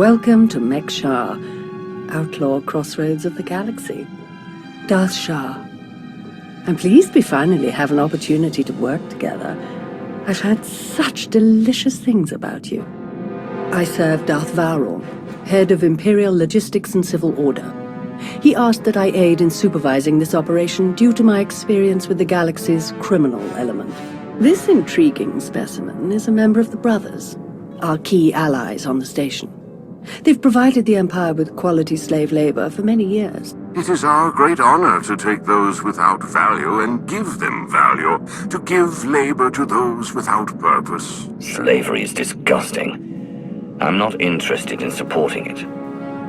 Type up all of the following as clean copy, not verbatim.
Welcome to Mek-Sha, outlaw crossroads of the galaxy. Darth Shaar. I'm pleased we finally have an opportunity to work together. I've heard such delicious things about you. I serve Darth Vowrawn, head of Imperial Logistics and Civil Order. He asked that I aid in supervising this operation due to my experience with the galaxy's criminal element. This intriguing specimen is a member of the Brothers, our key allies on the station. They've provided the Empire with quality slave labor for many years. It is our great honor to take those without value and give them value, to give labor to those without purpose. Slavery is disgusting. I'm not interested in supporting it.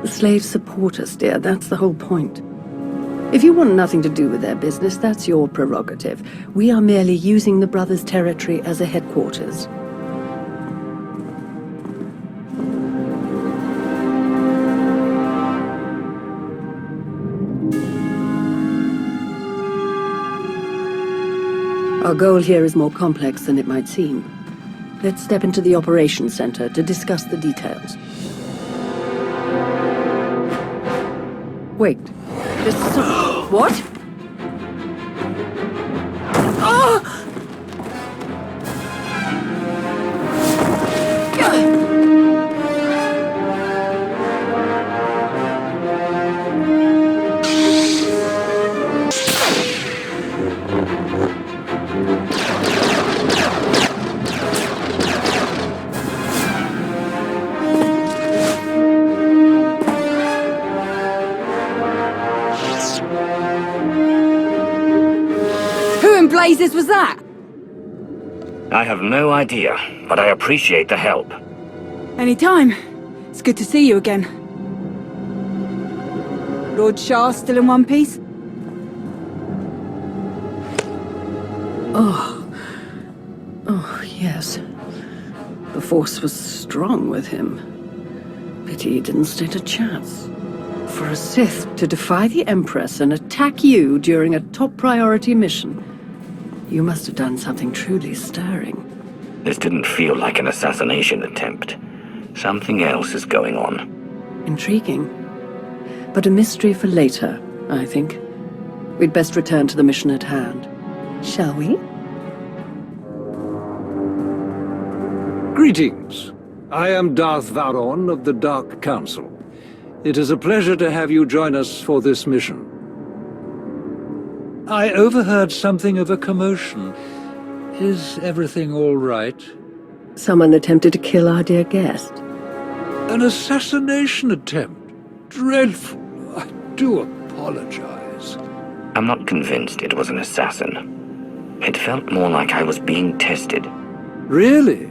The slaves support us, dear. That's the whole point. If you want nothing to do with their business, that's your prerogative. We are merely using the Brothers' territory as a headquarters. Our goal here is more complex than it might seem. Let's step into the operations center to discuss the details. Wait. This is what? Oh! Blazes was that? I have no idea, but I appreciate the help. Anytime. It's good to see you again. Lord Shaar still in one piece? Oh, yes. The Force was strong with him. Pity he didn't stand a chance. For a Sith to defy the Empress and attack you during a top priority mission. You must have done something truly stirring. This didn't feel like an assassination attempt. Something else is going on. Intriguing. But a mystery for later, I think. We'd best return to the mission at hand. Shall we? Greetings. I am Darth Vowrawn of the Dark Council. It is a pleasure to have you join us for this mission. I overheard something of a commotion. Is everything all right? Someone attempted to kill our dear guest. An assassination attempt? Dreadful. I do apologize. I'm not convinced it was an assassin. It felt more like I was being tested. Really?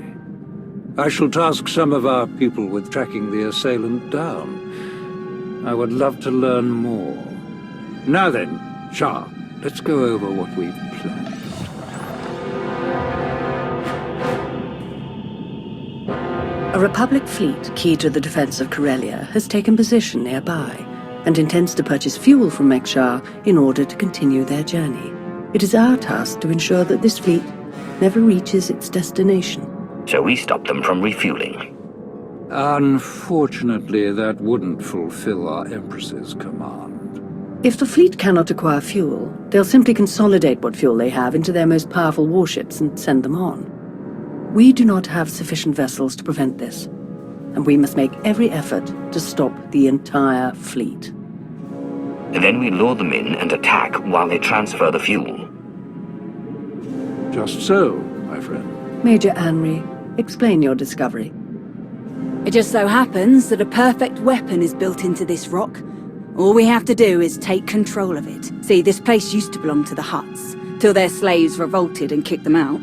I shall task some of our people with tracking the assailant down. I would love to learn more. Now then, Shaar. Let's go over what we've planned. A Republic fleet key to the defense of Corellia has taken position nearby and intends to purchase fuel from Mek-Sha in order to continue their journey. It is our task to ensure that this fleet never reaches its destination. So we stop them from refueling. Unfortunately, that wouldn't fulfill our Empress's command. If the fleet cannot acquire fuel, they'll simply consolidate what fuel they have into their most powerful warships and send them on. We do not have sufficient vessels to prevent this, and we must make every effort to stop the entire fleet. And then we lure them in and attack while they transfer the fuel. Just so, my friend. Major Anri, explain your discovery. It just so happens that a perfect weapon is built into this rock. All we have to do is take control of it. See, this place used to belong to the Hutts, till their slaves revolted and kicked them out.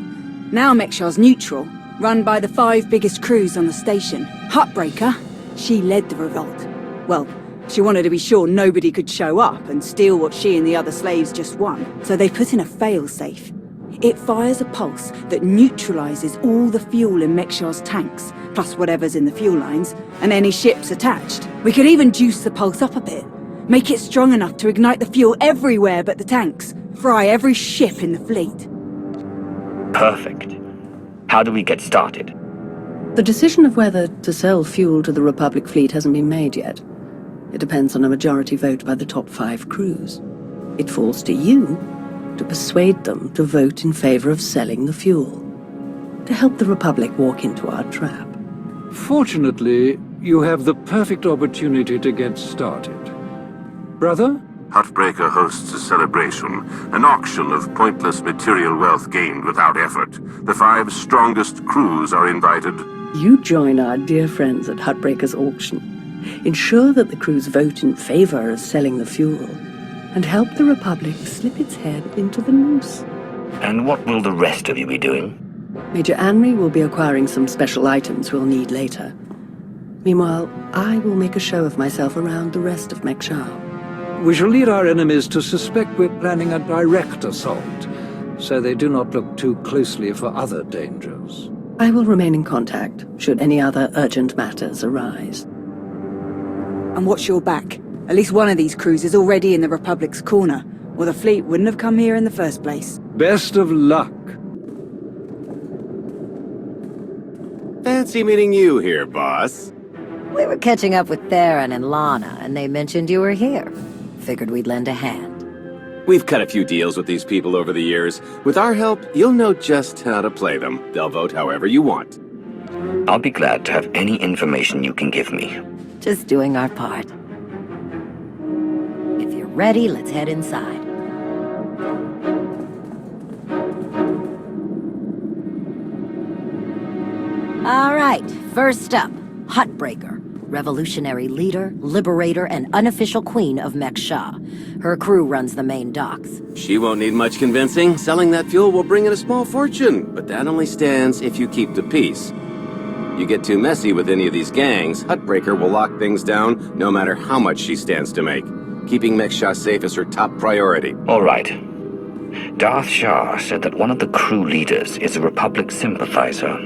Now Mek-Sha's neutral, run by the 5 biggest crews on the station. Huttbreaker, she led the revolt. Well, she wanted to be sure nobody could show up and steal what she and the other slaves just won, so they put in a fail-safe. It fires a pulse that neutralizes all the fuel in Mek-Sha's tanks, plus whatever's in the fuel lines, and any ships attached. We could even juice the pulse up a bit. Make it strong enough to ignite the fuel everywhere but the tanks. Fry every ship in the fleet. Perfect. How do we get started? The decision of whether to sell fuel to the Republic fleet hasn't been made yet. It depends on a majority vote by the top 5 crews. It falls to you to persuade them to vote in favor of selling the fuel, to help the Republic walk into our trap. Fortunately, you have the perfect opportunity to get started. Brother? Huttbreaker hosts a celebration, an auction of pointless material wealth gained without effort. The 5 strongest crews are invited. You join our dear friends at Huttbreaker's auction. Ensure that the crews vote in favor of selling the fuel, and help the Republic slip its head into the noose. And what will the rest of you be doing? Major Anri will be acquiring some special items we'll need later. Meanwhile, I will make a show of myself around the rest of Mek-Sha. We shall lead our enemies to suspect we're planning a direct assault, so they do not look too closely for other dangers. I will remain in contact, should any other urgent matters arise. And watch your back. At least one of these crews is already in the Republic's corner, or the fleet wouldn't have come here in the first place. Best of luck. Fancy meeting you here, boss. We were catching up with Theron and Lana, and they mentioned you were here. Figured we'd lend a hand. We've cut a few deals with these people over the years. With our help, you'll know just how to play them. They'll vote however you want. I'll be glad to have any information you can give me. Just doing our part. If you're ready, let's head inside. All right, first up, Huttbreaker. Revolutionary leader, liberator, and unofficial queen of Mek-Sha. Her crew runs the main docks. She won't need much convincing. Selling that fuel will bring in a small fortune, but that only stands if you keep the peace. You get too messy with any of these gangs, Huttbreaker will lock things down no matter how much she stands to make. Keeping Mek-Sha safe is her top priority. All right. Darth Shaar said that one of the crew leaders is a Republic sympathizer.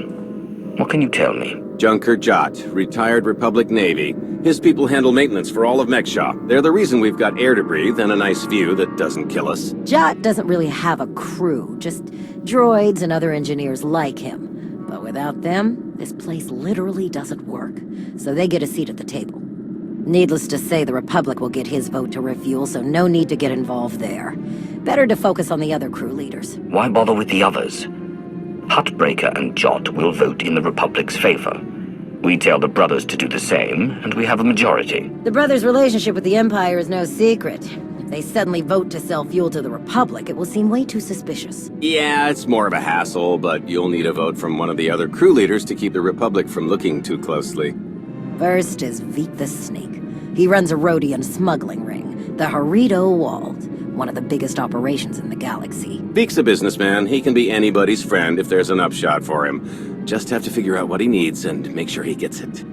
What can you tell me? Junker Jot, retired Republic Navy. His people handle maintenance for all of Mek-Sha. They're the reason we've got air to breathe and a nice view that doesn't kill us. Jot doesn't really have a crew, just droids and other engineers like him. But without them, this place literally doesn't work. So they get a seat at the table. Needless to say, the Republic will get his vote to refuel, so no need to get involved there. Better to focus on the other crew leaders. Why bother with the others? Huttbreaker and Jot will vote in the Republic's favor. We tell the brothers to do the same, and we have a majority. The brothers' relationship with the Empire is no secret. If they suddenly vote to sell fuel to the Republic, it will seem way too suspicious. Yeah, it's more of a hassle, but you'll need a vote from one of the other crew leaders to keep the Republic from looking too closely. First is Veek the Snake. He runs a Rhodian smuggling ring, the Harrido Wald, one of the biggest operations in the galaxy. Beek's a businessman. He can be anybody's friend if there's an upshot for him. Just have to figure out what he needs and make sure he gets it.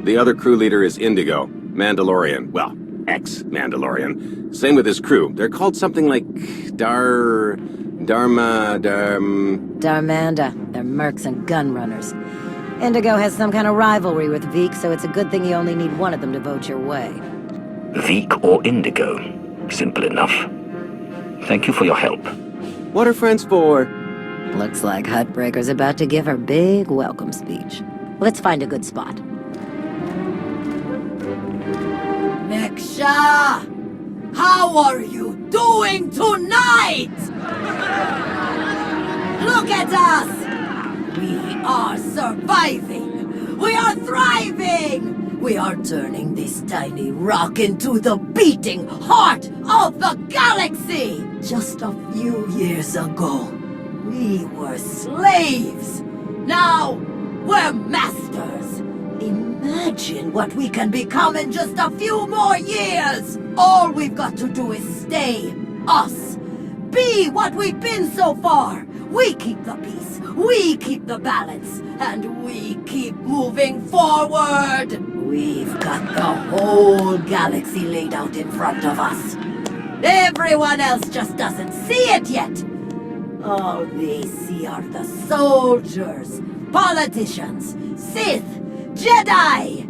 The other crew leader is Indigo, Mandalorian. Well, ex-Mandalorian. Same with his crew. They're called something like Darmanda. They're mercs and gun runners. Indigo has some kind of rivalry with Veek, so it's a good thing you only need one of them to vote your way. Veek or Indigo? Simple enough. Thank you for your help. What are friends for? Looks like Huttbreaker's about to give her big welcome speech. Let's find a good spot. Mek-Sha! How are you doing tonight? Look at us! We are surviving! We are thriving! We are turning this tiny rock into the beating heart of the galaxy! Just a few years ago, we were slaves. Now, we're masters. Imagine what we can become in just a few more years. All we've got to do is stay us. Be what we've been so far. We keep the peace, we keep the balance, and we keep moving forward. We've got the whole galaxy laid out in front of us. Everyone else just doesn't see it yet. All they see are the soldiers, politicians, Sith, Jedi.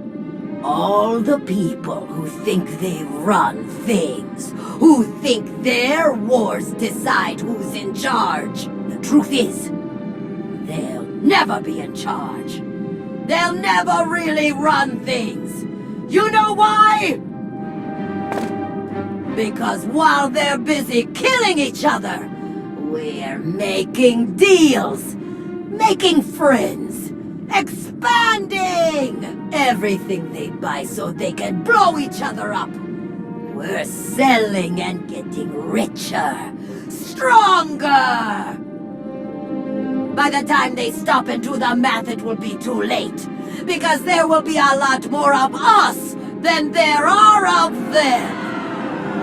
All the people who think they run things, who think their wars decide who's in charge. The truth is, they'll never be in charge. they'll never really run things. You know why? Because while they're busy killing each other, we're making deals, making friends, expanding everything they buy so they can blow each other up. We're selling and getting richer, stronger. By the time they stop and do the math, it will be too late. Because there will be a lot more of us than there are of them.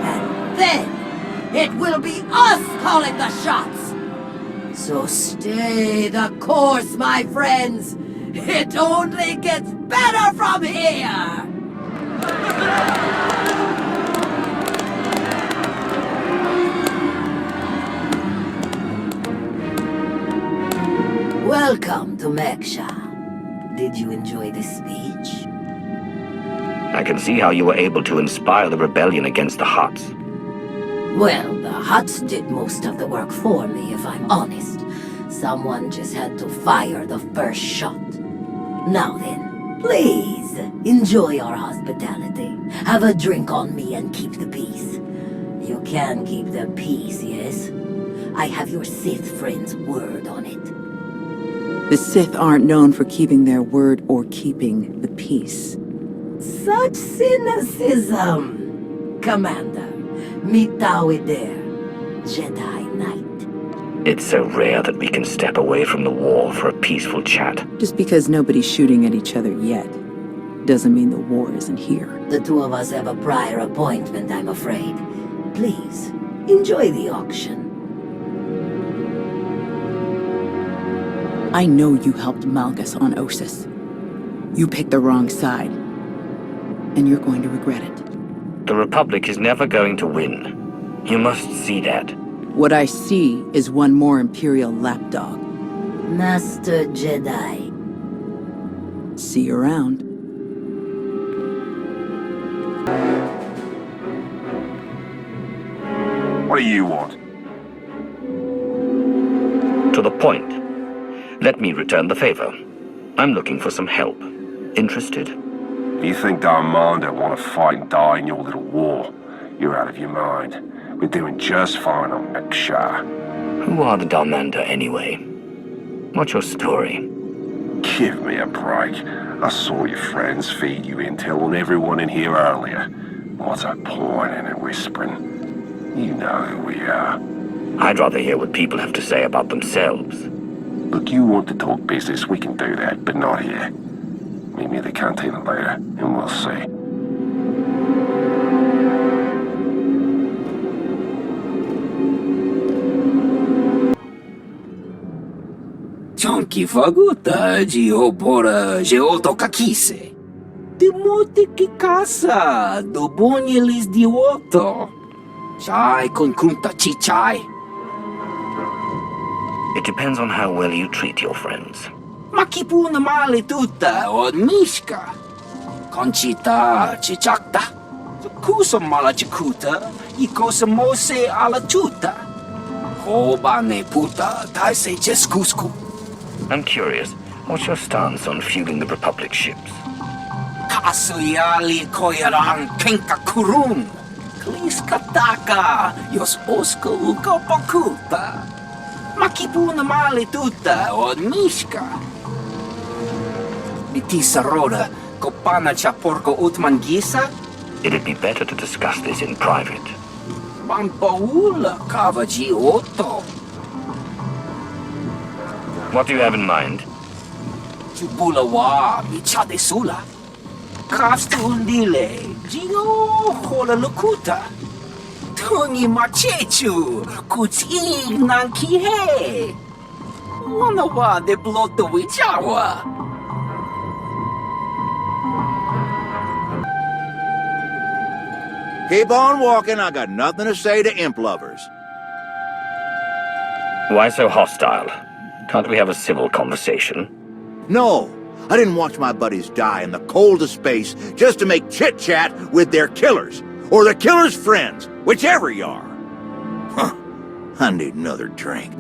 And then, it will be us calling the shots. So stay the course, my friends. It only gets better from here. Welcome to Mek-Sha. Did you enjoy this speech? I can see how you were able to inspire the rebellion against the Hutts. Well, the Hutts did most of the work for me, if I'm honest. Someone just had to fire the first shot. Now then, please, enjoy our hospitality. Have a drink on me and keep the peace. You can keep the peace, yes? I have your Sith friend's word on it. The Sith aren't known for keeping their word or keeping the peace. Such cynicism! Commander, meet thou with their Jedi Knight. It's so rare that we can step away from the war for a peaceful chat. Just because nobody's shooting at each other yet, doesn't mean the war isn't here. The two of us have a prior appointment, I'm afraid. Please, enjoy the auction. I know you helped Malgus on Ossus. You picked the wrong side. And you're going to regret it. The Republic is never going to win. You must see that. What I see is one more Imperial lapdog. Master Jedi. See you around. What do you want? To the point. Let me return the favor. I'm looking for some help. Interested? You think Darmander want to fight and die in your little war? You're out of your mind. We're doing just fine on Mek-Sha. Who are the Darmander anyway? What's your story? Give me a break. I saw your friends feed you intel on everyone in here earlier. What's a pointing and whispering? You know who we are. I'd rather hear what people have to say about themselves. Look, you want to talk business, we can do that, but not here. Meet me at the cantina later, and we'll see. Chonky faguta geopora geotokakise. Demote que casa do bonyelis di woto. Chai con kunta chichai. It depends on how well you treat your friends. Makipuna male tutta od mishka. Conchita chichakta. Kusa mala chikuta. Ikosa mose ala chuta. Hobane puta taise cheskusku. I'm curious, what's your stance on fueling the Republic ships? Kasuyali koyaran kenka kurun. Kliskataka yos osko ukopakuta. Makipuna male tutta od mishka. Bitisa roda kopana chaporko utmangisa. It'd be better to discuss this in private. Pampaula kavaji otto. What do you have in mind? Chubula wa michade sula. Kastundile jino hola lukuta. Tuni machechu kuchi nankihe. Wana wa de bloto wijawa. Keep on walking, I got nothing to say to imp lovers. Why so hostile? Can't we have a civil conversation? No, I didn't watch my buddies die in the cold of space just to make chit-chat with their killers, or their killers' friends, whichever you are. Huh, I need another drink.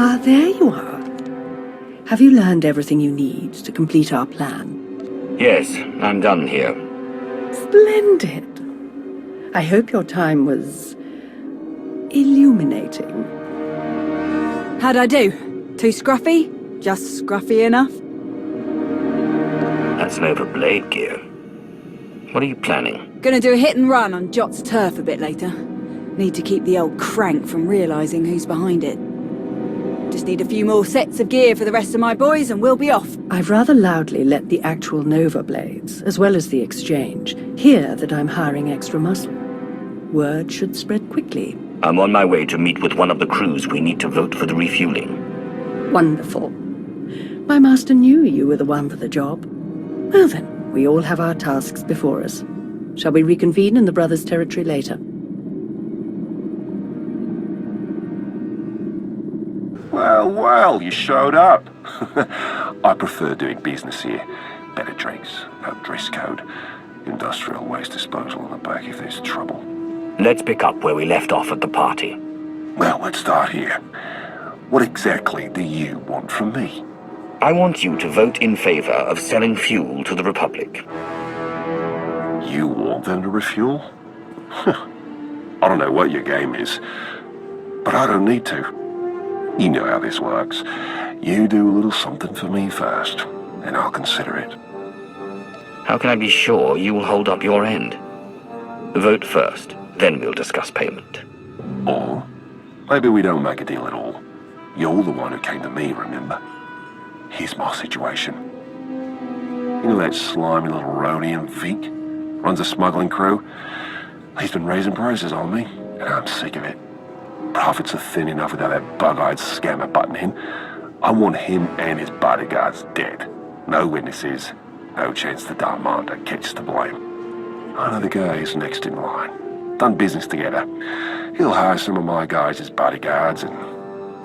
Ah, there you are. Have you learned everything you need to complete our plan? Yes, I'm done here. Splendid. I hope your time was illuminating. How'd I do? Too scruffy? Just scruffy enough? That's Nova blade gear. What are you planning? Gonna do a hit and run on Jot's turf a bit later. Need to keep the old crank from realising who's behind it. Just need a few more sets of gear for the rest of my boys and we'll be off. I've rather loudly let the actual Nova blades, as well as the exchange, hear that I'm hiring extra muscle. Word should spread quickly. I'm on my way to meet with one of the crews we need to vote for the refueling. Wonderful. My master knew you were the one for the job. Well then, we all have our tasks before us. Shall we reconvene in the Brothers' territory later? Well, you showed up. I prefer doing business here. Better drinks, no dress code, industrial waste disposal on the back if there's trouble. Let's pick up where we left off at the party. Well, let's start here. What exactly do you want from me? I want you to vote in favor of selling fuel to the Republic. You want them to refuel? I don't know what your game is, but I don't need to. You know how this works. You do a little something for me first, and I'll consider it. How can I be sure you will hold up your end? Vote first, then we'll discuss payment. Or maybe we don't make a deal at all. You're the one who came to me, remember? Here's my situation. You know that slimy little Rhodian Veek? Runs a smuggling crew? He's been raising prices on me, and I'm sick of it. Profits are thin enough without that bug-eyed scammer butting in. I want him and his bodyguards dead. No witnesses, no chance the Darmander gets to blame. I know the guy who's next in line. Done business together. He'll hire some of my guys as bodyguards and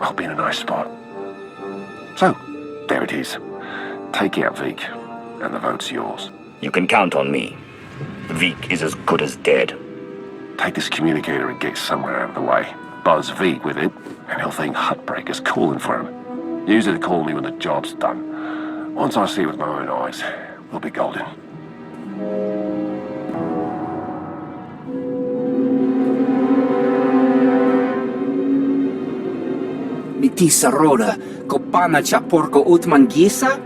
I'll be in a nice spot. So, there it is. Take out Veek, and the vote's yours. You can count on me. Veek is as good as dead. Take this communicator and get somewhere out of the way. Buzz Veek with it, and he'll think Hutbreaker's calling for him. Use it to call me when the job's done. Once I see it with my own eyes, we'll be golden. Mitisa roda, kopana cha porco utman gisa?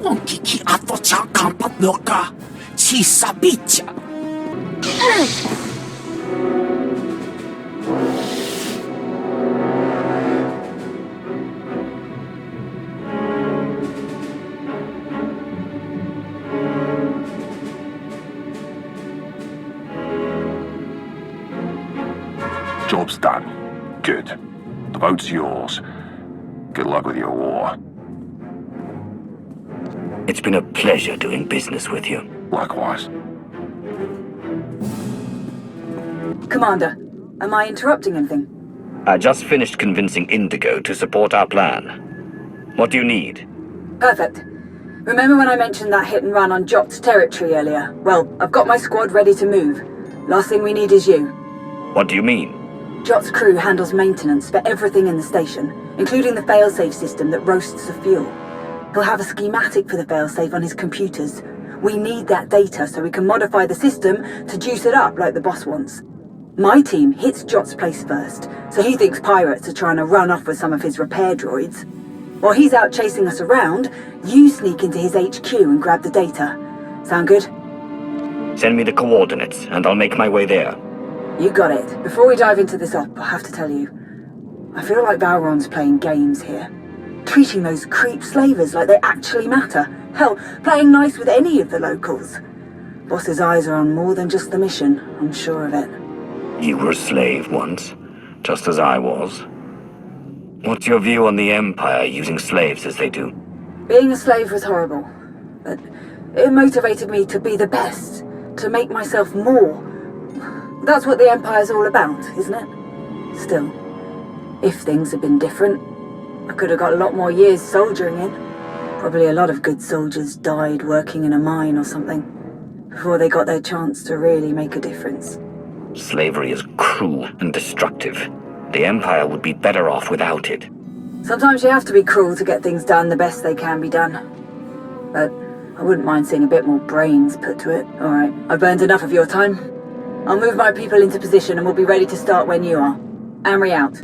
Onkiki ato cha kampat noka, chisa bicha. Job's done. Good. The vote's yours. Good luck with your war. It's been a pleasure doing business with you. Likewise. Commander, am I interrupting anything? I just finished convincing Indigo to support our plan. What do you need? Perfect. Remember when I mentioned that hit and run on Jot's territory earlier? Well, I've got my squad ready to move. Last thing we need is you. What do you mean? Jot's crew handles maintenance for everything in the station, including the failsafe system that roasts the fuel. He'll have a schematic for the failsafe on his computers. We need that data so we can modify the system to juice it up like the boss wants. My team hits Jot's place first, so he thinks pirates are trying to run off with some of his repair droids. While he's out chasing us around, you sneak into his HQ and grab the data. Sound good? Send me the coordinates, and I'll make my way there. You got it. Before we dive into this op, I have to tell you, I feel like Vowrawn's playing games here. Treating those creep slavers like they actually matter. Hell, playing nice with any of the locals. Boss's eyes are on more than just the mission, I'm sure of it. You were a slave once, just as I was. What's your view on the Empire using slaves as they do? Being a slave was horrible, but it motivated me to be the best, to make myself more. That's what the Empire's all about, isn't it? Still, if things had been different, I could have got a lot more years soldiering in. Probably a lot of good soldiers died working in a mine or something. before they got their chance to really make a difference. Slavery is cruel and destructive. The Empire would be better off without it. Sometimes you have to be cruel to get things done the best they can be done. But I wouldn't mind seeing a bit more brains put to it. Alright, I've burned enough of your time. I'll move my people into position and we'll be ready to start when you are. Amory out.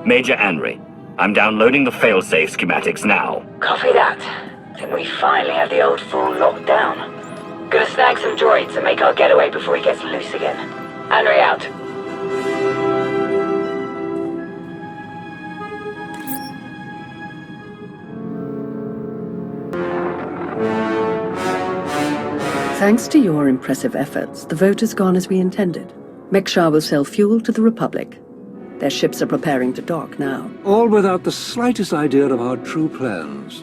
Major Anri, I'm downloading the failsafe schematics now. Copy that. Think we finally have the old fool locked down. Gonna snag some droids and make our getaway before he gets loose again. Henry out. Thanks to your impressive efforts, the vote has gone as we intended. Mek-Sha will sell fuel to the Republic. Their ships are preparing to dock now. All without the slightest idea of our true plans.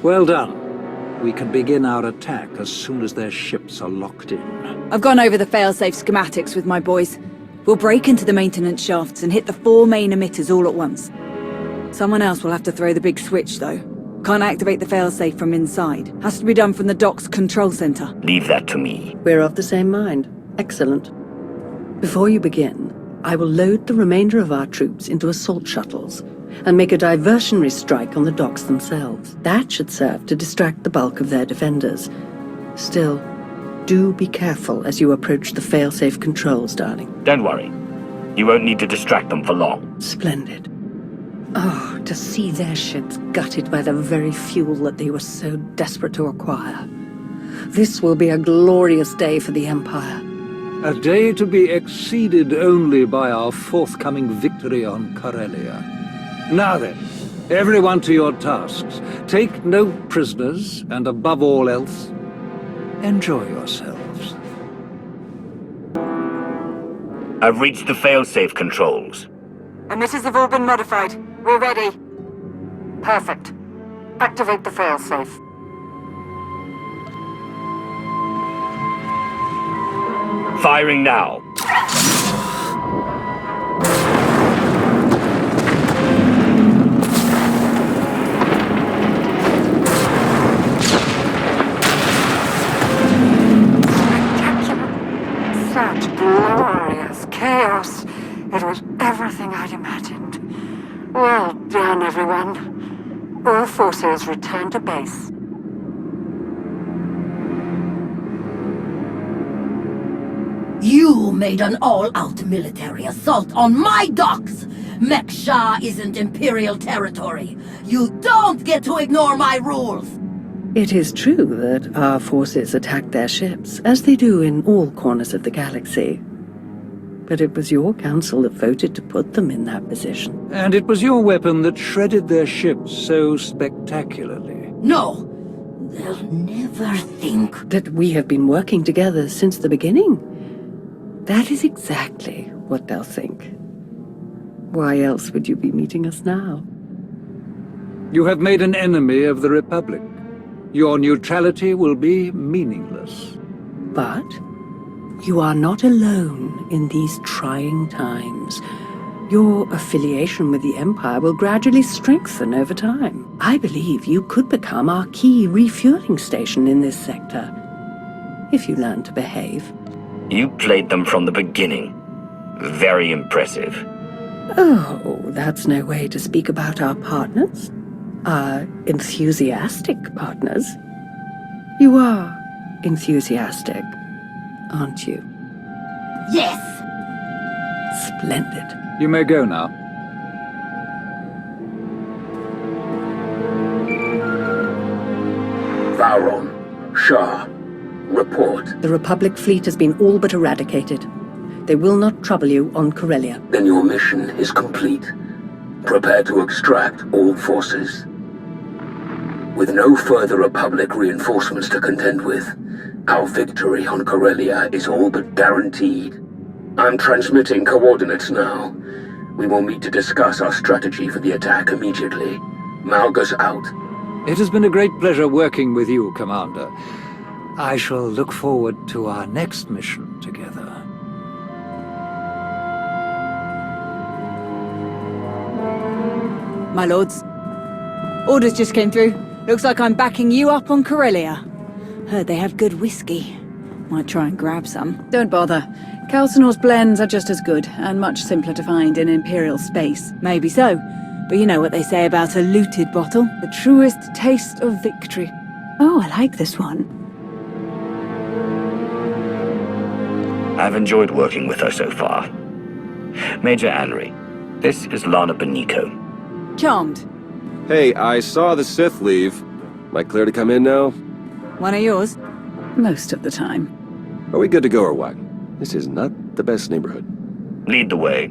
Well done. We can begin our attack as soon as their ships are locked in. I've gone over the failsafe schematics with my boys. We'll break into the maintenance shafts and hit the 4 main emitters all at once. Someone else will have to throw the big switch, though. Can't activate the failsafe from inside. Has to be done from the dock's control center. Leave that to me. We're of the same mind. Excellent. Before you begin, I will load the remainder of our troops into assault shuttles and make a diversionary strike on the docks themselves. That should serve to distract the bulk of their defenders. Still, do be careful as you approach the failsafe controls, darling. Don't worry. You won't need to distract them for long. Splendid. Oh, to see their ships gutted by the very fuel that they were so desperate to acquire. This will be a glorious day for the Empire. A day to be exceeded only by our forthcoming victory on Corellia. Now then, everyone to your tasks. Take no prisoners, and above all else, enjoy yourselves. I've reached the failsafe controls. Emitters have all been modified. We're ready. Perfect. Activate the failsafe. Firing now. Such glorious chaos. It was everything I'd imagined. Well done, everyone. All forces return to base. You made an all-out military assault on my docks! Mek-Sha isn't Imperial territory. You don't get to ignore my rules! It is true that our forces attacked their ships, as they do in all corners of the galaxy. But it was your council that voted to put them in that position. And it was your weapon that shredded their ships so spectacularly. No! They'll never think that we have been working together since the beginning. That is exactly what they'll think. Why else would you be meeting us now? You have made an enemy of the Republic. Your neutrality will be meaningless. But you are not alone in these trying times. Your affiliation with the Empire will gradually strengthen over time. I believe you could become our key refueling station in this sector, if you learn to behave. You played them from the beginning. Very impressive. Oh, that's no way to speak about our partners. Our enthusiastic partners. You are enthusiastic, aren't you? Yes! Splendid. You may go now. Vowrawn, Shaar, report. The Republic fleet has been all but eradicated. They will not trouble you on Corellia. Then your mission is complete. Prepare to extract all forces. With no further Republic reinforcements to contend with, our victory on Corellia is all but guaranteed. I'm transmitting coordinates now. We will meet to discuss our strategy for the attack immediately. Malgus out. It has been a great pleasure working with you, Commander. I shall look forward to our next mission together. My lords, Orders just came through. Looks like I'm backing you up on Corellia. Heard they have good whiskey. Might try and grab some. Don't bother. Calcinor's blends are just as good, and much simpler to find in Imperial space. Maybe so. But you know what they say about a looted bottle? The truest taste of victory. Oh, I like this one. I've enjoyed working with her so far. Major Anri, this is Lana Benico. Charmed. Hey, I saw the Sith leave. Am I clear to come in now? One of yours? Most of the time. Are we good to go or what? This is not the best neighborhood. Lead the way.